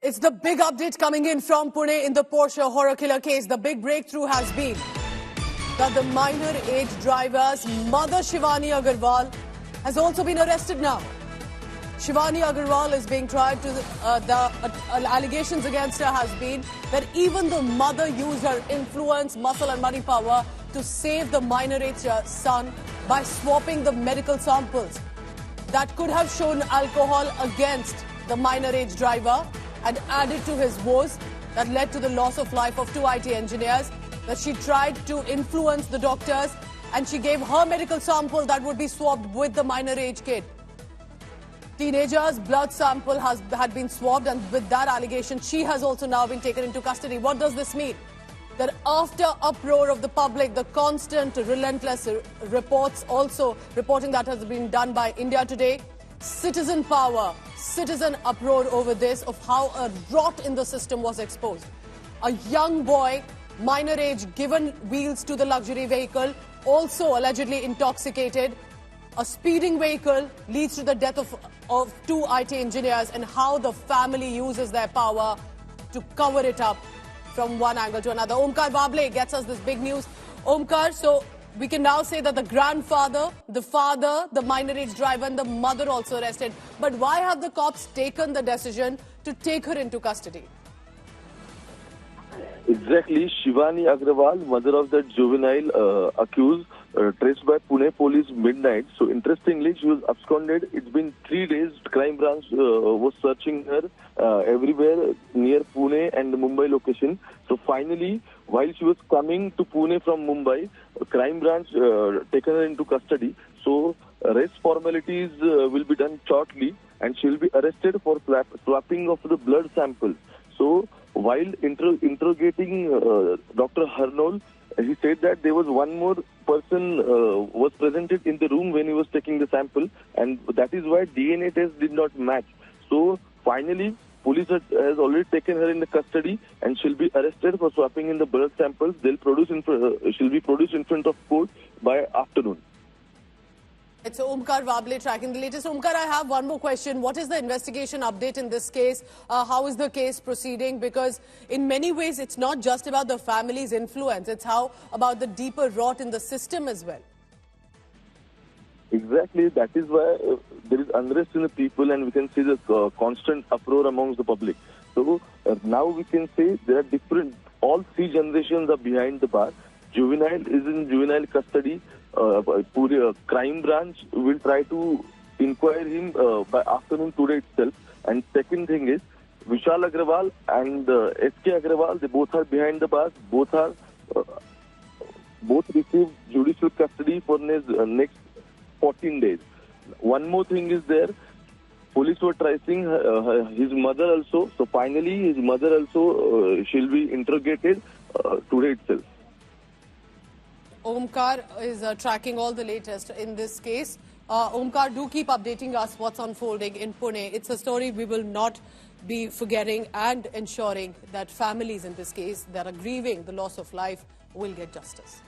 It's the big update coming in from Pune in the Porsche horror killer case. The big breakthrough has been that the minor age driver's mother, Shivani Agarwal, has also been arrested now. Shivani Agarwal is being tried to the allegations against her has been that even the mother used her influence, muscle and money power to save the minor age son by swapping the medical samples that could have shown alcohol against the minor age driver and added to his woes that led to the loss of life of two IT engineers, that she tried to influence the doctors and she gave her medical sample that would be swapped with the minor age kid. Teenager's blood sample had been swapped, and with that allegation, she has also now been taken into custody. What does this mean? That after uproar of the public, the constant, relentless reports also reporting that has been done by India Today, citizen power, citizen uproar over this of how a rot in the system was exposed. A young boy, minor age, given wheels to the luxury vehicle, also allegedly intoxicated. A speeding vehicle leads to the death of two IT engineers, and how the family uses their power to cover it up from one angle to another. Omkar Bable gets us this big news. Omkar, so we can now say that the grandfather, the father, the minor age driver and the mother also arrested. But why have the cops taken the decision to take her into custody? Exactly. Shivani Agarwal, mother of the juvenile accused, traced by Pune police midnight. So interestingly, she was absconded. It's been 3 days. Crime branch was searching her everywhere near Pune and the Mumbai location. So finally, while she was coming to Pune from Mumbai, crime branch taken her into custody. So arrest formalities will be done shortly, and she will be arrested for swapping of the blood samples. So while interrogating Dr. Harnol, he said that there was one more person was presented in the room when he was taking the sample, and that is why DNA test did not match. So finally, police has already taken her in the custody, and she'll be arrested for swapping in the blood samples. She'll be produced in front of court by afternoon. It's Omkar Bable tracking the latest. Omkar, I have one more question. What is the investigation update in this case? How is the case proceeding? Because in many ways, it's not just about the family's influence. It's how about the deeper rot in the system as well. Exactly. That is why there is unrest in the people, and we can see the constant uproar amongst the public. So now we can say there are different, all three generations are behind the bar. Juvenile is in juvenile custody. Crime branch will try to inquire him by afternoon today itself. And second thing is, Vishal Agarwal and S.K. Agarwal, they both are behind the bars. Both received judicial custody for next 14 days. One more thing is there. Police were tracing his mother also. So finally, his mother also she'll be interrogated today itself. Omkar is tracking all the latest in this case. Omkar, do keep updating us what's unfolding in Pune. It's a story we will not be forgetting, and ensuring that families in this case that are grieving the loss of life will get justice.